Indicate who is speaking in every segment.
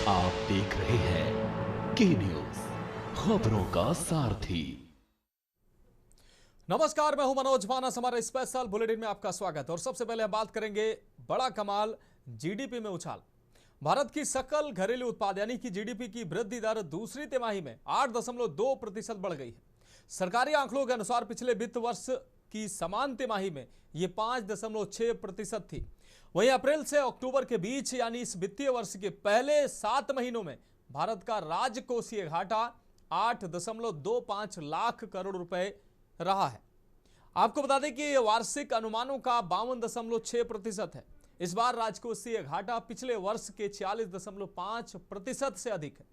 Speaker 1: आप देख रहे हैं के न्यूज, खबरों का सारथी।
Speaker 2: नमस्कार, मैं हूं मनोज मानस। हमारे स्पेशल बुलेटिन में आपका स्वागत है। और सबसे पहले हम बात करेंगे बड़ा कमाल, जीडीपी में उछाल। भारत की सकल घरेलू उत्पाद यानी कि जीडीपी की वृद्धि दर दूसरी तिमाही में 8.2% बढ़ गई है। सरकारी आंकड़ों के अनुसार पिछले वित्त वर्ष की समान तिमाही में यह 5.6% थी। वहीं अप्रैल से अक्टूबर के बीच यानी इस वित्तीय वर्ष के पहले 7 महीनों में भारत का राजकोषीय घाटा 8.25 लाख करोड़ रुपए रहा है। आपको बता दें कि यह वार्षिक अनुमानों का 52.6% है। इस बार राजकोषीय घाटा पिछले वर्ष के 46.5% से अधिक है।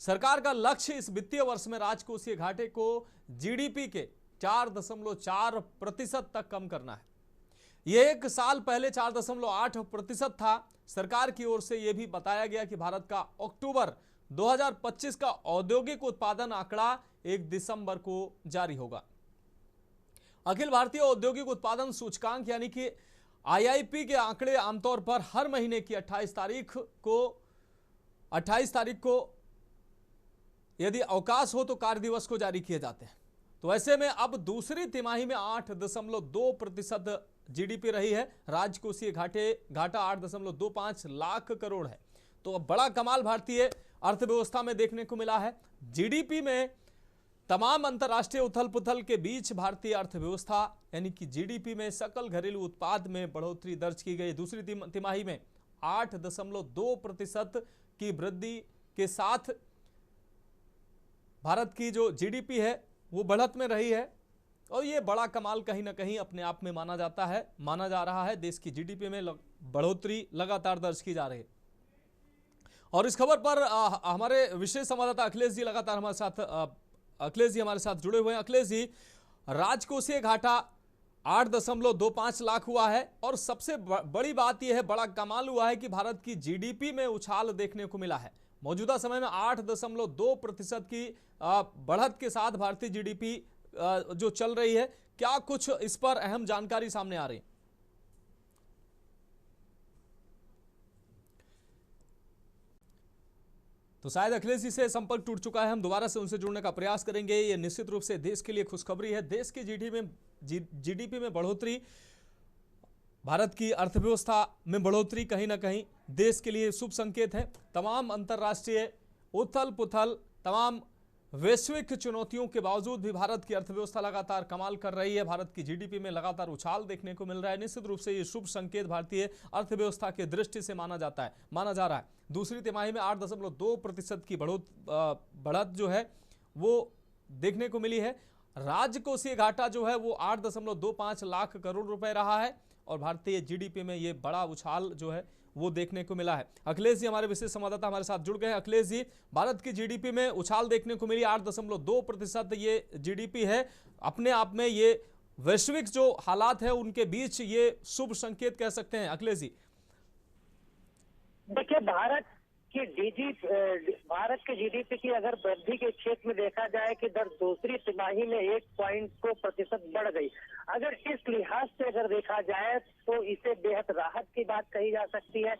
Speaker 2: सरकार का लक्ष्य इस वित्तीय वर्ष में राजकोषीय घाटे को जीडीपी के 4.4% तक कम करना है। यह एक साल पहले 4.8% था। सरकार की ओर से यह भी बताया गया कि भारत का अक्टूबर 2025 का औद्योगिक उत्पादन आंकड़ा 1 दिसंबर को जारी होगा। अखिल भारतीय औद्योगिक उत्पादन सूचकांक यानी कि आईआईपी के आंकड़े आमतौर पर हर महीने की 28 तारीख को यदि अवकाश हो तो कार्य दिवस को जारी किए जाते हैं। तो ऐसे में अब दूसरी तिमाही में 8.2% जीडीपी रही है। राजकोषीय घाटा 8.25 लाख करोड़ है। तो अब बड़ा कमाल भारतीय अर्थव्यवस्था में देखने को मिला है। जीडीपी में तमाम अंतर्राष्ट्रीय उथल पुथल के बीच भारतीय अर्थव्यवस्था यानी कि जीडीपी में सकल घरेलू उत्पाद में बढ़ोतरी दर्ज की गई। दूसरी तिमाही में 8.2% की वृद्धि के साथ भारत की जो जीडीपी है वो बढ़त में रही है। और ये बड़ा कमाल कहीं ना कहीं अपने आप में माना जा रहा है। देश की जीडीपी में बढ़ोतरी लगातार दर्ज की जा रही है। और इस खबर पर हमारे विशेष संवाददाता अखिलेश जी लगातार हमारे साथ जुड़े हुए हैं। अखिलेश जी, राजकोषीय घाटा 8.25 लाख हुआ है और सबसे बड़ी बात यह है, बड़ा कमाल हुआ है कि भारत की जीडीपी में उछाल देखने को मिला है। मौजूदा समय में 8.2% की बढ़त के साथ भारतीय जीडीपी जो चल रही है, क्या कुछ इस पर अहम जानकारी सामने आ रही है? तो शायद अखिलेश जी से संपर्क टूट चुका है। हम दोबारा से उनसे जुड़ने का प्रयास करेंगे। ये निश्चित रूप से देश के लिए खुशखबरी है। देश की जीडीपी में बढ़ोतरी, भारत की अर्थव्यवस्था में बढ़ोतरी कहीं ना कहीं देश के लिए शुभ संकेत है। तमाम अंतर्राष्ट्रीय उथल पुथल, तमाम वैश्विक चुनौतियों के बावजूद भी भारत की अर्थव्यवस्था लगातार कमाल कर रही है। भारत की जीडीपी में लगातार उछाल देखने को मिल रहा है। निश्चित रूप से ये शुभ संकेत भारतीय अर्थव्यवस्था के दृष्टि से माना जा रहा है। दूसरी तिमाही में 8.2% की बढ़त जो है वो देखने को मिली है। राजकोषीय घाटा जो है वो 8.25 लाख करोड़ रुपए रहा है और भारतीय जीडीपी में ये बड़ा उछाल जो है वो देखने को मिला है। अखिलेश जी हमारे विशेष संवाददाता हमारे साथ जुड़ गए हैं। अखिलेश जी, भारत की जीडीपी में उछाल देखने को मिली, 8.2% ये जीडीपी है। अपने आप में ये वैश्विक जो हालात है उनके बीच ये शुभ संकेत कह सकते हैं। अखिलेश जी,
Speaker 3: देखिए, भारत के जीडीपी की अगर वृद्धि के क्षेत्र में देखा जाए कि दर दूसरी तिमाही में 1.2% बढ़ गई। अगर इस लिहाज से अगर देखा जाए तो इसे बेहद राहत की बात कही जा सकती है।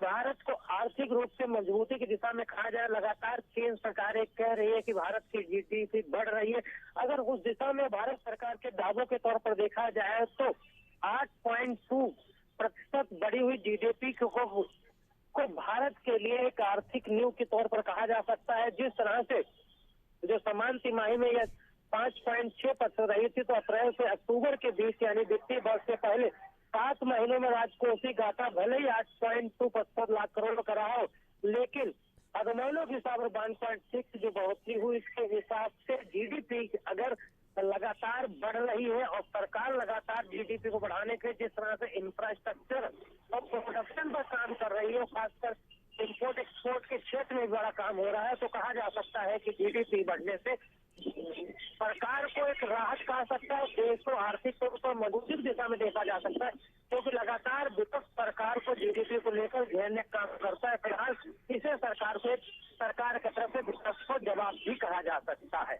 Speaker 3: भारत को आर्थिक रूप से मजबूती की दिशा में कहा जाए, लगातार केंद्र सरकार कह रही है कि भारत की जीडीपी बढ़ रही है। अगर उस दिशा में भारत सरकार के दावों के तौर पर देखा जाए तो 8.2% बढ़ी हुई जीडीपी को भारत के लिए एक आर्थिक नींव के तौर पर कहा जा सकता है। जिस तरह से जो समान तिमाही में यह 5.6% रही थी, तो अप्रैल से अक्टूबर के बीच यानी वित्तीय वर्ष से पहले 7 महीनों में राजकोषीय घाटा भले ही 8.2% लाख करोड़ का रहा हो, लेकिन अनुमानों के हिसाब से 1.6 जो बढ़ोतरी हुई, इसके हिसाब से जीडीपी अगर लगातार बढ़ रही है और सरकार लगातार जीडीपी को बढ़ाने के जिस तरह से इंफ्रास्ट्रक्चर और प्रोडक्शन पर काम कर रही है, खासकर इंपोर्ट एक्सपोर्ट के क्षेत्र में बड़ा काम हो रहा है, तो कहा जा सकता है कि जीडीपी बढ़ने से सरकार को एक राहत कहा सकता है। देश को आर्थिक तौर पर मजबूती की दिशा में देखा जा सकता है, क्योंकि लगातार विपक्ष सरकार को जीडीपी को लेकर घेरने का काम करता है। फिलहाल इसे सरकार की तरफ से विपक्ष को जवाब भी कहा जा सकता है।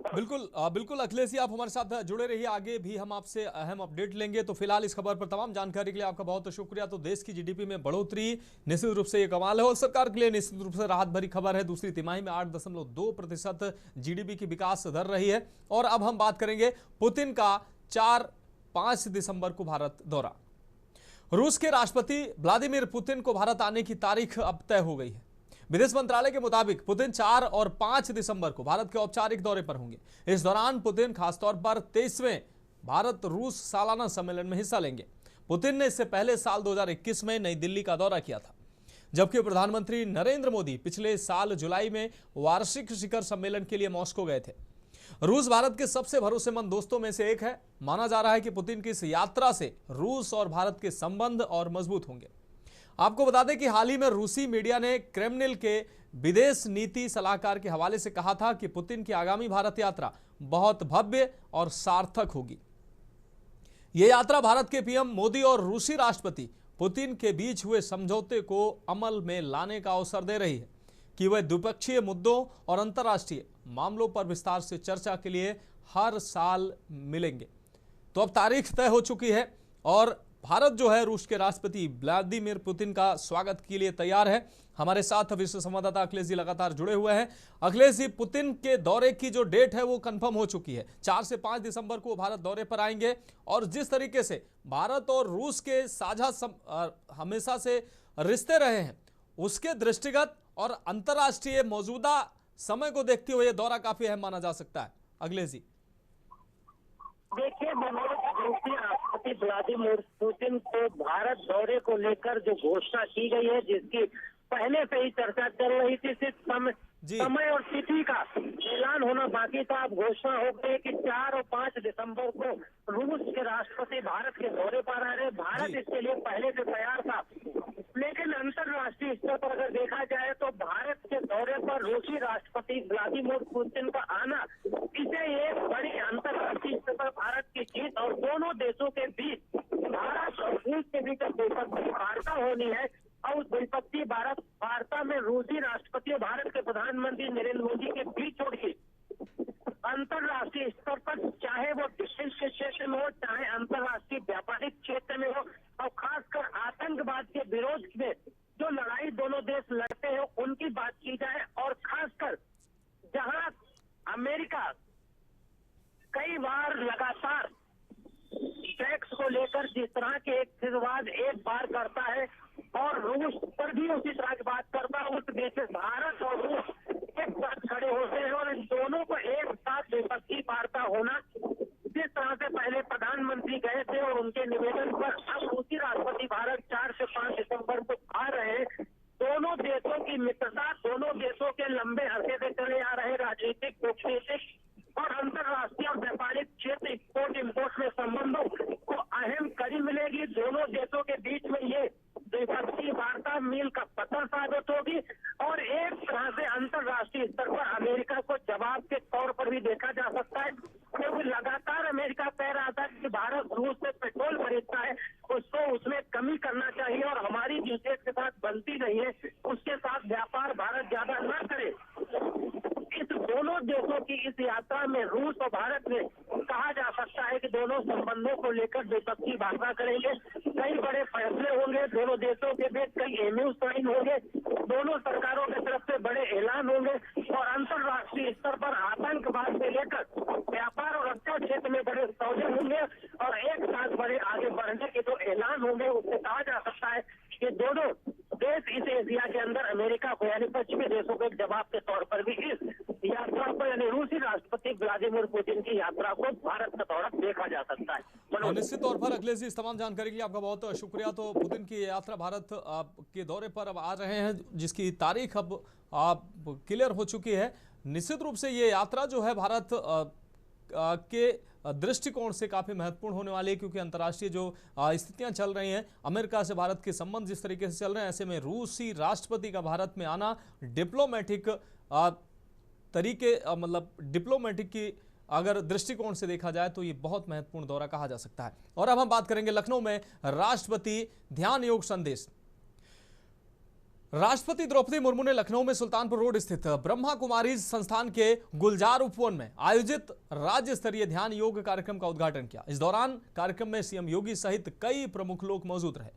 Speaker 2: बिल्कुल बिल्कुल अखिलेश जी, आप हमारे साथ जुड़े रहिए, आगे भी हम आपसे अहम अपडेट लेंगे। तो फिलहाल इस खबर पर तमाम जानकारी के लिए आपका बहुत शुक्रिया। तो देश की जीडीपी में बढ़ोतरी निश्चित रूप से ये कमाल है और सरकार के लिए निश्चित रूप से राहत भरी खबर है। दूसरी तिमाही में 8.2% जीडीपी की विकास दर रही है। और अब हम बात करेंगे पुतिन का 4-5 दिसंबर को भारत दौरा। रूस के राष्ट्रपति व्लादिमीर पुतिन को भारत आने की तारीख अब तय हो गई है। विदेश मंत्रालय के मुताबिक पुतिन 4 और 5 दिसंबर को भारत के औपचारिक दौरे पर होंगे। इस दौरान पुतिन खासतौर पर 23वें भारत रूस सालाना सम्मेलन में हिस्सा लेंगे। पुतिन ने इससे पहले साल 2021 में नई दिल्ली का दौरा किया था, जबकि प्रधानमंत्री नरेंद्र मोदी पिछले साल जुलाई में वार्षिक शिखर सम्मेलन के लिए मॉस्को गए थे। रूस भारत के सबसे भरोसेमंद दोस्तों में से एक है। माना जा रहा है कि पुतिन की इस यात्रा से रूस और भारत के संबंध और मजबूत होंगे। आपको बता दें कि हाल ही में रूसी मीडिया ने क्रेमलिन के विदेश नीति सलाहकार के हवाले से कहा था कि पुतिन की आगामी भारत यात्रा बहुत भव्य और सार्थक होगी। यह यात्रा भारत के पीएम मोदी और रूसी राष्ट्रपति पुतिन के बीच हुए समझौते को अमल में लाने का अवसर दे रही है कि वह द्विपक्षीय मुद्दों और अंतर्राष्ट्रीय मामलों पर विस्तार से चर्चा के लिए हर साल मिलेंगे। तो अब तारीख तय हो चुकी है और भारत जो है रूस के राष्ट्रपति व्लादिमीर पुतिन का स्वागत के लिए तैयार है। हमारे साथ विश्व संवाददाता अखिलेश जी लगातार जुड़े हुए हैं। अखिलेश जी, पुतिन के दौरे की जो डेट है वो कंफर्म हो चुकी है। 4 से 5 दिसंबर को भारत दौरे पर आएंगे और जिस तरीके से भारत और रूस के साझा हमेशा से रिश्ते रहे हैं, उसके दृष्टिगत और अंतर्राष्ट्रीय मौजूदा समय को देखते हुए यह दौरा काफी अहम माना जा सकता है। अखिलेश जी,
Speaker 3: देखिए मनोज, रूसी राष्ट्रपति व्लादिमीर पुतिन को भारत दौरे को लेकर जो घोषणा की गई है, जिसकी पहले से ही चर्चा चल रही थी, सिर्फ समय और तिथि का ऐलान होना बाकी था। अब घोषणा हो गई कि 4 और 5 दिसंबर को रूस के राष्ट्रपति भारत के दौरे पर आ रहे। भारत इसके लिए पहले से तैयार था, लेकिन अंतर्राष्ट्रीय स्तर पर अगर देखा जाए तो भारत के दौरे पर रूसी राष्ट्रपति व्लादिमीर पुतिन का आना, इसे एक बड़ी अंतर्राष्ट्रीय स्तर पर भारत की जीत और दोनों देशों के बीच, भारत और रूस के बीच द्विपक्षीय वार्ता होनी है। और उस द्विपक्षीय वार्ता में रूसी राष्ट्रपति और भारत के प्रधानमंत्री नरेंद्र मोदी के बीच होगी। अंतर्राष्ट्रीय स्तर पर, चाहे वो डिफेंस के क्षेत्र में हो, चाहे अंतर्राष्ट्रीय व्यापारिक क्षेत्र में हो, और खासकर आतंकवाद के विरोध में जो लड़ाई दोनों देश लड़ते हैं उनकी बात की जाए। और खासकर जहां अमेरिका कई बार लगातार टैक्स को लेकर जिस तरह के एक विवाद एक बार करता है और रूस पर भी उसी तरह की बात करता है, उस देश में भारत और रूस एक साथ खड़े होते हैं और इन दोनों को एक साथ द्विपक्षीय वार्ता होना, जिस तरह से पहले प्रधानमंत्री गए थे और उनके निवेदन पर अब रूसी राष्ट्रपति भारत 4 से 5 दिसंबर को आ रहे हैं। दोनों देशों की मित्रता, दोनों देशों के लंबे अरसे से चले आ रहे राजनीतिक, कूटनीतिक और अंतर्राष्ट्रीय और व्यापारिक क्षेत्र, एक्सपोर्ट इम्पोर्ट में संबंधों को अहम कड़ी मिलेगी। दोनों देशों के बीच में ये द्विपक्षीय वार्ता मील का पत्थर साबित होगी और एक तरह से अंतर्राष्ट्रीय स्तर पर अमेरिका को जवाब के तौर पर भी देखा जा सकता है, क्योंकि लगातार अमेरिका कह रहा था कि भारत रूस से पेट्रोल खरीदता है, उसको उसमें कमी करना चाहिए और हमारी जिस देश के साथ बनती नहीं है उसके साथ व्यापार भारत ज्यादा न करे। इस दोनों देशों की इस यात्रा में रूस और भारत में कहा जा सकता है कि दोनों संबंधों को लेकर द्विपक्षीय वार्ता करेंगे। कई बड़े फैसले होंगे दोनों देशों के बीच, कई एमयू साइन होंगे, दोनों सरकारों की तरफ से बड़े ऐलान होंगे और अंतर्राष्ट्रीय स्तर पर आतंकवाद से लेकर व्यापार और रक्षा क्षेत्र में बड़े सौदे होंगे और एक साथ बड़े आगे बढ़ने के जो ऐलान होंगे उससे कहा जा सकता है कि दोनों देश इस एशिया के अंदर अमेरिका को यानी पश्चिमी देशों को एक जवाब के तौर पर भी इस यात्रा को यानी रूसी राष्ट्रपति व्लादिमीर पुतिन की यात्रा को भारत का दौरा देखा जा सकता है।
Speaker 2: निश्चित तौर पर अखिलेश जी, इस तमाम जानकारी के लिए आपका बहुत शुक्रिया। तो पुतिन की यात्रा भारत के दौरे पर अब आ रहे हैं, जिसकी तारीख अब क्लियर हो चुकी है। निश्चित रूप से ये यात्रा जो है भारत के दृष्टिकोण से काफी महत्वपूर्ण होने वाली है, क्योंकि अंतर्राष्ट्रीय जो स्थितियां चल रही हैं, अमेरिका से भारत के संबंध जिस तरीके से चल रहे हैं, ऐसे में रूसी राष्ट्रपति का भारत में आना डिप्लोमेटिक तरीके मतलब डिप्लोमेटिक की अगर दृष्टिकोण से देखा जाए तो ये बहुत महत्वपूर्ण दौरा कहा जा सकता है। और अब हम बात करेंगे लखनऊ में राष्ट्रपति ध्यान योग संदेश। राष्ट्रपति द्रौपदी मुर्मू ने लखनऊ में सुल्तानपुर रोड स्थित ब्रह्मा कुमारीज संस्थान के गुलजार उपवन में आयोजित राज्य स्तरीय ध्यान योग कार्यक्रम का उद्घाटन किया। इस दौरान कार्यक्रम में सीएम योगी सहित कई प्रमुख लोग मौजूद रहे।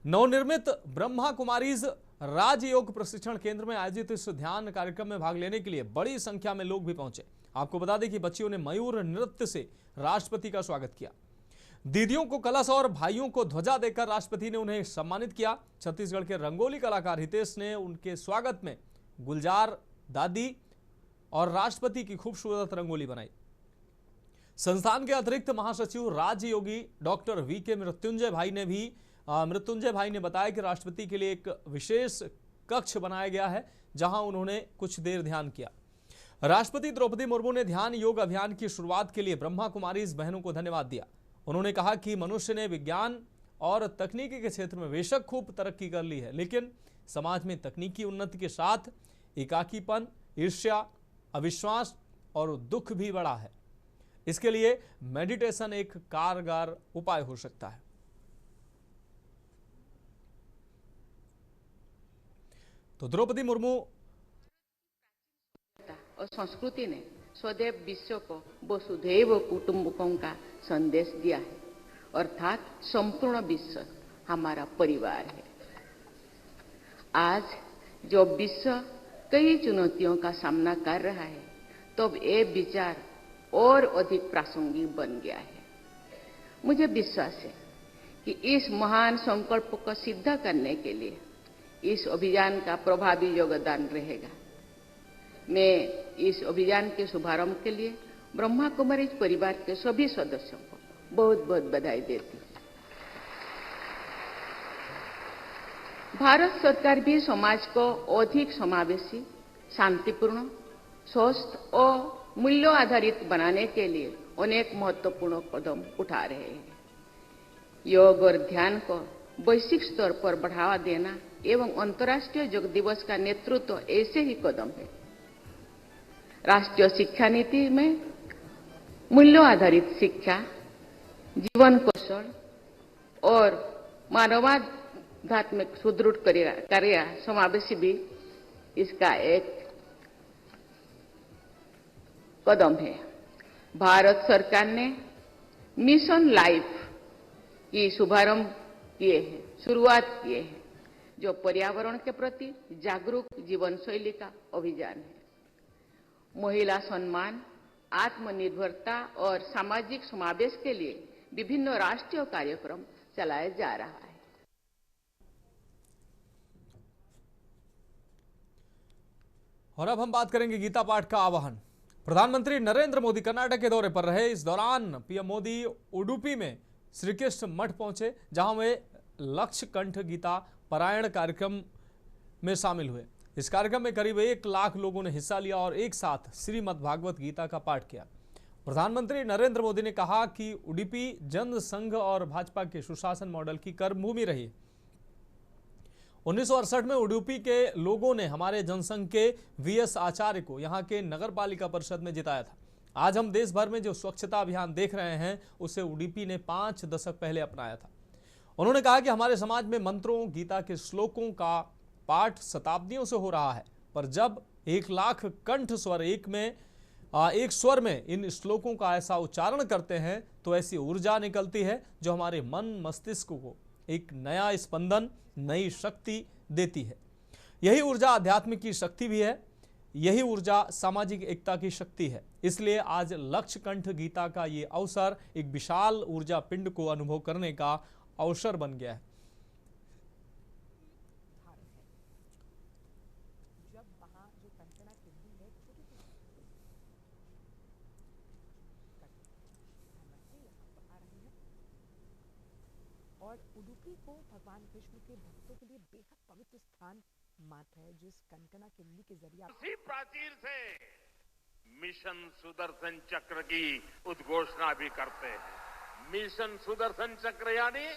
Speaker 2: नवनिर्मित ब्रह्मा कुमारीज राजयोग प्रशिक्षण केंद्र में आयोजित इस ध्यान कार्यक्रम में भाग लेने के लिए बड़ी संख्या में लोग भी पहुंचे। आपको बता दें कि बच्चियों ने मयूर नृत्य से राष्ट्रपति का स्वागत किया। दीदियों को कलश और भाइयों को ध्वजा देकर राष्ट्रपति ने उन्हें सम्मानित किया। छत्तीसगढ़ के रंगोली कलाकार हितेश ने उनके स्वागत में गुलजार दादी और राष्ट्रपति की खूबसूरत रंगोली बनाई। संस्थान के अतिरिक्त महासचिव राजयोगी डॉक्टर वीके मृत्युंजय भाई ने बताया कि राष्ट्रपति के लिए एक विशेष कक्ष बनाया गया है, जहां उन्होंने कुछ देर ध्यान किया। राष्ट्रपति द्रौपदी मुर्मू ने ध्यान योग अभियान की शुरुआत के लिए ब्रह्मा कुमारीज बहनों को धन्यवाद दिया। उन्होंने कहा कि मनुष्य ने विज्ञान और तकनीकी के क्षेत्र में बेशक खूब तरक्की कर ली है, लेकिन समाज में तकनीकी उन्नति के साथ एकाकीपन, ईर्ष्या, अविश्वास और दुख भी बढ़ा है। इसके लिए मेडिटेशन एक कारगर उपाय हो सकता है। तो द्रौपदी मुर्मू
Speaker 4: और संस्कृति ने स्वदेव विश्व को वसुधैव कुटुंबकम का संदेश दिया है, अर्थात संपूर्ण विश्व हमारा परिवार है। आज जो विश्व कई चुनौतियों का सामना कर रहा है, तब ये विचार और अधिक प्रासंगिक बन गया है। मुझे विश्वास है कि इस महान संकल्प को सिद्ध करने के लिए इस अभियान का प्रभावी योगदान रहेगा। मैं इस अभियान के शुभारंभ के लिए ब्रह्मा कुमारीज परिवार के सभी सदस्यों को बहुत बहुत बधाई देती हूँ। भारत सरकार भी समाज को अधिक समावेशी, शांतिपूर्ण, स्वस्थ और मूल्यों आधारित बनाने के लिए अनेक महत्वपूर्ण कदम उठा रहे हैं। योग और ध्यान को वैश्विक स्तर पर बढ़ावा देना एवं अंतर्राष्ट्रीय योग दिवस का नेतृत्व ऐसे ही कदम है। राष्ट्रीय शिक्षा नीति में मूल्यों आधारित शिक्षा, जीवन कौशल और मानवाध्यात्मिक सुदृढ़ कार्य समावेशी भी इसका एक कदम है। भारत सरकार ने मिशन लाइफ की शुभारंभ शुरुआत किए हैं, जो पर्यावरण के प्रति जागरूक जीवन शैली का अभियान है। महिला सम्मान, आत्मनिर्भरता और सामाजिक समावेश के लिए विभिन्न राष्ट्रीय कार्यक्रम चलाया जा रहा है।
Speaker 2: और अब हम बात करेंगे गीता पाठ का आह्वान। प्रधानमंत्री नरेंद्र मोदी कर्नाटक के दौरे पर रहे। इस दौरान पीएम मोदी उडुपी में श्री कृष्ण मठ पहुंचे, जहां वे लक्ष्य कंठ गीता पारायण कार्यक्रम में शामिल हुए। इस कार्यक्रम में करीब 1 लाख लोगों ने हिस्सा लिया और एक साथ श्रीमद् भागवत गीता का पाठ किया। प्रधानमंत्री नरेंद्र मोदी ने कहा कि उडुपी जनसंघ और भाजपा के सुशासन मॉडल की कर्मभूमि रही। 1968 में उडुपी के लोगों ने हमारे जनसंघ के वीएस आचार्य को यहां के नगर पालिका परिषद में जिताया था। आज हम देश भर में जो स्वच्छता अभियान देख रहे हैं, उसे उडुपी ने 5 दशक पहले अपनाया था। उन्होंने कहा कि हमारे समाज में मंत्रों, गीता के श्लोकों का पाठ शताब्दियों से हो रहा है, पर जब 1 लाख कंठ स्वर एक स्वर में इन श्लोकों का ऐसा उच्चारण करते हैं, तो ऐसी ऊर्जा निकलती है जो हमारे मन मस्तिष्क को एक नया स्पंदन, नई शक्ति देती है। यही ऊर्जा आध्यात्म की शक्ति भी है, यही ऊर्जा सामाजिक एकता की शक्ति है। इसलिए आज लक्ष्य कंठ गीता का ये अवसर एक विशाल ऊर्जा पिंड को अनुभव करने का अवसर बन गया है।
Speaker 5: और उडुपी को भगवान कृष्ण के भक्तों के लिए बेहद पवित्र स्थान मानता है, जिस कनकना किल्ली के जरिए
Speaker 6: इसी प्राचीर से मिशन सुदर्शन चक्र की उद्घोषणा भी करते हैं। मिशन सुदर्शन चक्र यानी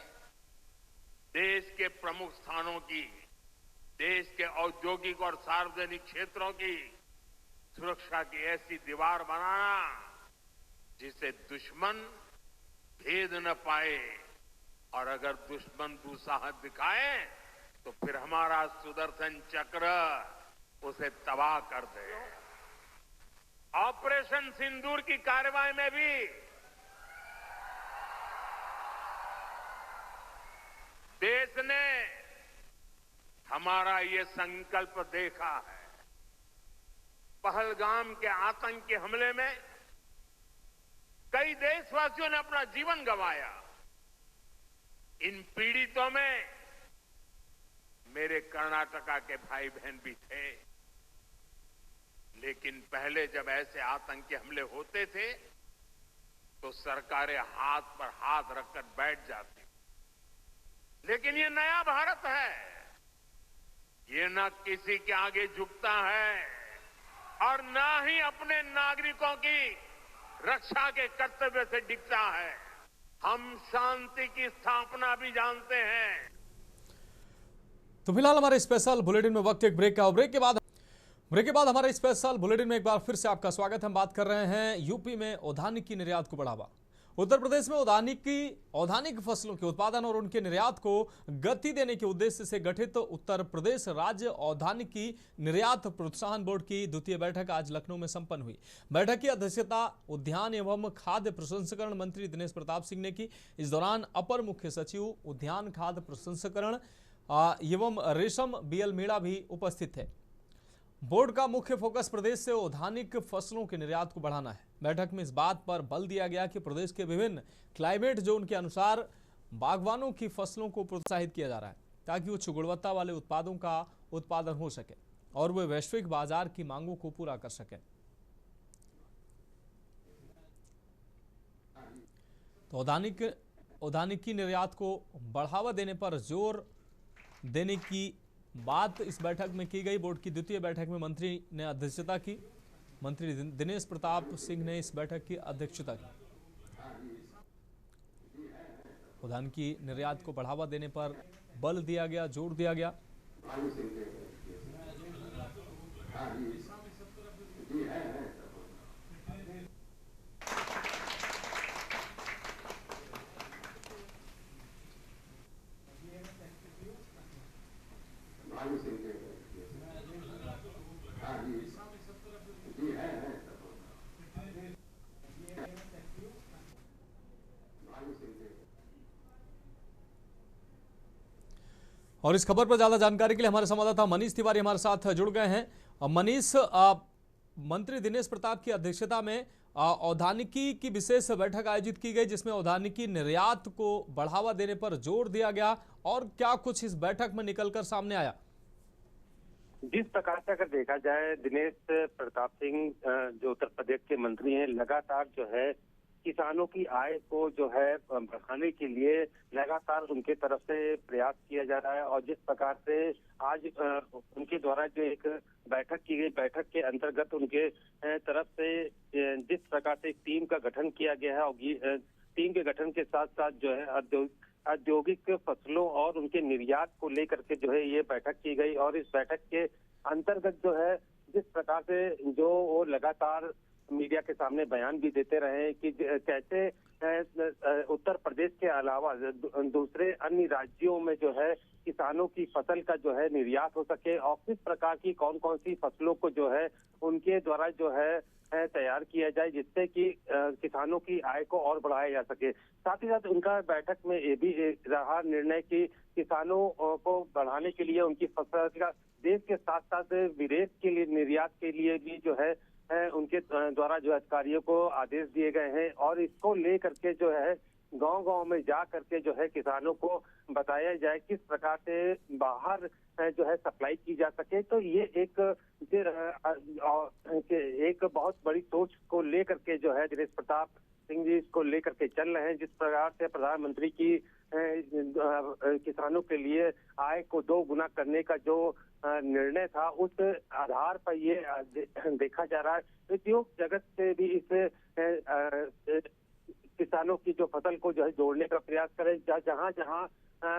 Speaker 6: देश के प्रमुख स्थानों की, देश के औद्योगिक और सार्वजनिक क्षेत्रों की सुरक्षा की ऐसी दीवार बनाना जिसे दुश्मन भेद न पाए, और अगर दुश्मन दुस्साहस दिखाए तो फिर हमारा सुदर्शन चक्र उसे तबाह कर दे। ऑपरेशन सिंदूर की कार्रवाई में भी देश ने हमारा ये संकल्प देखा है। पहलगाम के आतंक के हमले में कई देशवासियों ने अपना जीवन गंवाया। इन पीड़ितों में मेरे कर्नाटका के भाई बहन भी थे। लेकिन पहले जब ऐसे आतंकी हमले होते थे तो सरकारें हाथ पर हाथ रखकर बैठ जाती। लेकिन ये नया भारत है, ये न किसी के आगे झुकता है और न ही अपने नागरिकों की रक्षा के कर्तव्य से डिगता है। हम शांति की स्थापना भी जानते हैं।
Speaker 2: तो फिलहाल हमारे स्पेशल बुलेटिन में वक्त एक ब्रेक का। ब्रेक के बाद हमारे स्पेशल बुलेटिन में एक बार फिर से आपका स्वागत। हम बात कर रहे हैं यूपी में औद्यानिकी निर्यात को बढ़ावा। उत्तर प्रदेश में औद्यानिक फसलों के उत्पादन और उनके निर्यात को गति देने के उद्देश्य से गठित उत्तर प्रदेश राज्य औद्यानिकी निर्यात प्रोत्साहन बोर्ड की द्वितीय बैठक आज लखनऊ में संपन्न हुई। बैठक की अध्यक्षता उद्यान एवं खाद्य प्रसंस्करण मंत्री दिनेश प्रताप सिंह ने की। इस दौरान अपर मुख्य सचिव उद्यान खाद्य प्रसंस्करण एवं रेशम बीएल मीणा भी उपस्थित थे। बोर्ड का मुख्य फोकस प्रदेश से औद्यानिक फसलों के निर्यात को बढ़ाना है। बैठक में इस बात पर बल दिया गया कि प्रदेश के विभिन्न क्लाइमेट जोन के अनुसार बागवानों की फसलों को प्रोत्साहित किया जा रहा है ताकि उच्च गुणवत्ता वाले उत्पादों का उत्पादन हो सके और वे वैश्विक बाजार की मांगों को पूरा कर सके। तो औद्यानिकी निर्यात को बढ़ावा देने पर जोर देने की बात इस बैठक में की गई। बोर्ड की द्वितीय बैठक में मंत्री ने अध्यक्षता की। मंत्री दिनेश प्रताप सिंह ने इस बैठक की अध्यक्षता की। औद्यानिकी निर्यात को बढ़ावा देने पर बल दिया गया, जोर दिया गया। और इस खबर पर ज्यादा जानकारी के लिए हमारे संवाददाता मनीष तिवारी हमारे साथ जुड़ गए हैं। मनीष, मंत्री दिनेश प्रताप की अध्यक्षता में औद्यानिकी की विशेष बैठक आयोजित की गई जिसमें औद्यानिकी निर्यात को बढ़ावा देने पर जोर दिया गया, और क्या कुछ इस बैठक में निकलकर सामने आया?
Speaker 3: जिस प्रकार से अगर देखा जाए, दिनेश प्रताप सिंह जो उत्तर प्रदेश के मंत्री हैं, लगातार जो है किसानों की आय को जो है बढ़ाने के लिए लगातार उनके तरफ से प्रयास किया जा रहा है। और जिस प्रकार से आज उनके द्वारा जो एक बैठक की गई, बैठक के अंतर्गत उनके तरफ से जिस प्रकार से एक टीम का गठन किया गया है, और टीम के गठन के साथ साथ जो है औद्योगिक फसलों और उनके निर्यात को लेकर के जो है ये बैठक की गई। और इस बैठक के अंतर्गत जो है जिस प्रकार से जो वो लगातार मीडिया के सामने बयान भी देते रहे कि कैसे उत्तर प्रदेश के अलावा दूसरे अन्य राज्यों में जो है किसानों की फसल का जो है निर्यात हो सके, और किस प्रकार की कौन कौन सी फसलों को जो है उनके द्वारा जो है तैयार किया जाए जिससे कि किसानों की आय को और बढ़ाया जा सके। साथ ही साथ उनका बैठक में ये भी रहा निर्णय कि किसानों को बढ़ाने के लिए उनकी फसल का देश के साथ साथ विदेश के लिए निर्यात के लिए भी जो है उनके द्वारा जो अधिकारियों को आदेश दिए गए हैं, और इसको लेकर के जो है गांव-गांव में जा करके जो है किसानों को बताया जाए किस प्रकार से बाहर जो है सप्लाई की जा सके। तो ये एक बहुत बड़ी सोच को लेकर के जो है दिनेश प्रताप सिंह जी इसको लेकर के चल रहे हैं। जिस प्रकार से प्रधानमंत्री की किसानों के लिए आय को 2 गुना करने का जो निर्णय था, उस आधार पर ये देखा जा रहा है। उद्योग जगत से भी इस किसानों की जो फसल को जो है जोड़ने का प्रयास करें। जहां जहां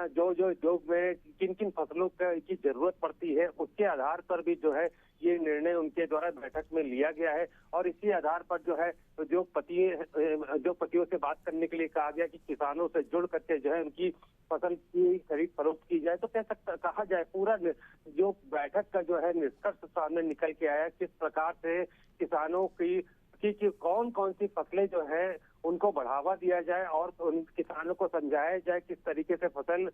Speaker 3: जो जो उद्योग में किन किन फसलों की जरूरत पड़ती है, उसके आधार पर भी जो है ये निर्णय उनके द्वारा बैठक में लिया गया है। और इसी आधार पर जो है उद्योगपतियों से बात करने के लिए कहा गया कि किसानों से जुड़ करके जो है उनकी फसल की खरीद फरोख्त की जाए। तो कहा जाए पूरा जो बैठक का जो है निष्कर्ष सामने निकल के आया, किस प्रकार से किसानों की कौन कौन सी फसलें जो है उनको बढ़ावा दिया जाए और उन किसानों को समझाया जाए किस तरीके से फसल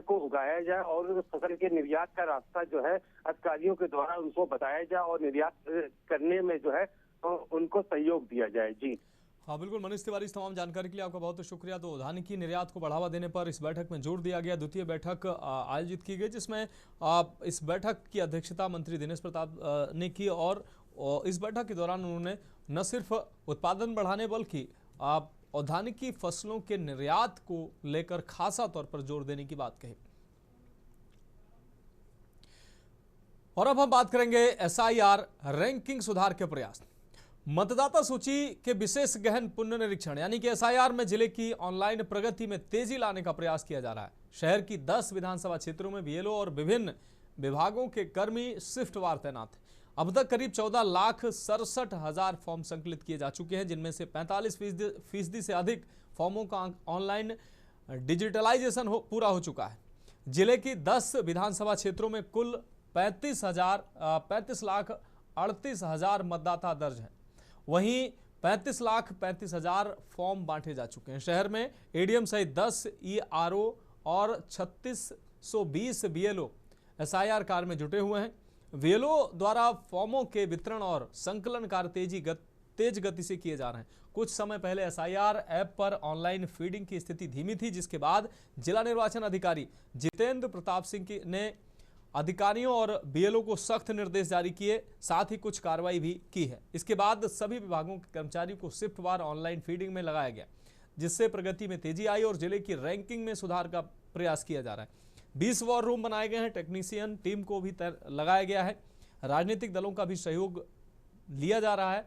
Speaker 3: को उगाया जाए और उस फसल के निर्यात का रास्ता जो है अधिकारियों के द्वारा उनको बताया जाए और निर्यात करने में जो है उनको सहयोग दिया जाए। जी
Speaker 2: हाँ बिल्कुल, मनीष तिवारी, इस तमाम जानकारी के लिए आपका बहुत बहुत शुक्रिया। तो धान की निर्यात को बढ़ावा देने पर इस बैठक में जोर दिया गया। द्वितीय बैठक आयोजित की गई जिसमें इस बैठक की अध्यक्षता मंत्री दिनेश प्रताप ने की और इस बैठक के दौरान उन्होंने न सिर्फ उत्पादन बढ़ाने बल्कि औद्यानिकी फसलों के निर्यात को लेकर खासा तौर पर जोर देने की बात कही। और अब हम बात करेंगे एसआईआर रैंकिंग सुधार के प्रयास। मतदाता सूची के विशेष गहन पुनर्निरीक्षण यानी कि एसआईआर में जिले की ऑनलाइन प्रगति में तेजी लाने का प्रयास किया जा रहा है। शहर की 10 विधानसभा क्षेत्रों में बीएलओ और विभिन्न विभागों के कर्मी शिफ्टवार तैनात हैं। अब तक करीब 14,67,000 फॉर्म संकलित किए जा चुके हैं, जिनमें से 45% से अधिक फॉर्मों का ऑनलाइन डिजिटलाइजेशन पूरा हो चुका है। जिले की 10 विधानसभा क्षेत्रों में कुल 35,38,000 मतदाता दर्ज हैं। वहीं 35,35,000 फॉर्म बांटे जा चुके हैं। शहर में एडीएम सहित 10 ईआरओ और 3620 बीएलओ एसआईआर कार्य में जुटे हुए हैं। बीएलओ द्वारा फॉर्मों के वितरण और संकलन कार्य तेज गति से किए जा रहे हैं। कुछ समय पहले एसआईआर ऐप पर ऑनलाइन फीडिंग की स्थिति धीमी थी, जिसके बाद जिला निर्वाचन अधिकारी जितेंद्र प्रताप सिंह ने अधिकारियों और बीएलओ को सख्त निर्देश जारी किए, साथ ही कुछ कार्रवाई भी की है। इसके बाद सभी विभागों के कर्मचारियों को शिफ्टवार ऑनलाइन फीडिंग में लगाया गया, जिससे प्रगति में तेजी आई और जिले की रैंकिंग में सुधार का प्रयास किया जा रहा है। 20 वॉर रूम बनाए गए हैं, टेक्नीशियन टीम को भी लगाया गया है। राजनीतिक दलों का भी सहयोग लिया जा रहा है।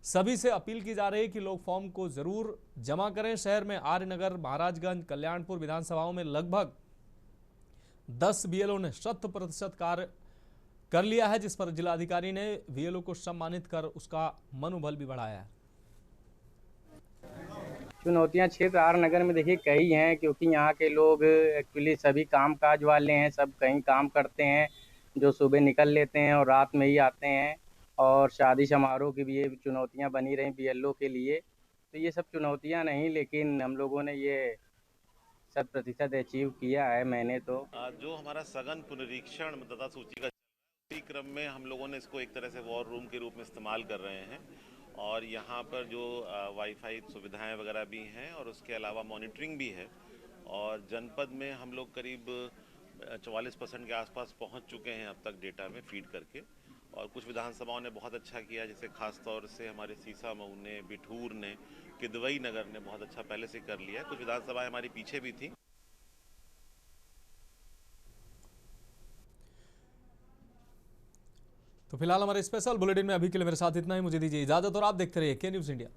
Speaker 2: सभी से अपील की जा रही है कि लोग फॉर्म को जरूर जमा करें। शहर में आर्यनगर, महाराजगंज, कल्याणपुर विधानसभाओं में लगभग 10 बीएलओ ने 100% कार्य कर लिया है, जिस पर जिलाधिकारी ने बीएलओ को सम्मानित कर उसका मनोबल भी बढ़ाया है।
Speaker 7: चुनौतियां क्षेत्र आर नगर में देखिए कई हैं, क्योंकि यहाँ के लोग एक्चुअली सभी कामकाज वाले हैं, सब कहीं काम करते हैं, जो सुबह निकल लेते हैं और रात में ही आते हैं। और शादी समारोह की भी ये चुनौतियां बनी रही बीएलओ के लिए। तो ये सब चुनौतियां नहीं, लेकिन हम लोगों ने ये 100% अचीव किया है। मैंने तो
Speaker 8: जो हमारा सघन पुनरीक्षण मतदाता सूची का इसी क्रम में हम लोगों ने इसको एक तरह से वॉर रूम के रूप में इस्तेमाल कर रहे हैं और यहाँ पर जो वाईफाई सुविधाएं वगैरह भी हैं और उसके अलावा मॉनिटरिंग भी है। और जनपद में हम लोग करीब 44% के आसपास पहुँच चुके हैं अब तक डेटा में फीड करके। और कुछ विधानसभाओं ने बहुत अच्छा किया, जैसे खास तौर से हमारे सीसा मऊ ने, बिठूर ने, किदवई नगर ने बहुत अच्छा पहले से कर लिया। कुछ विधानसभाएं हमारी पीछे भी थी।
Speaker 2: तो फिलहाल हमारे स्पेशल बुलेटिन में अभी के लिए मेरे साथ इतना ही। मुझे दीजिए इजाजत और आप देखते रहिए के न्यूज़ इंडिया।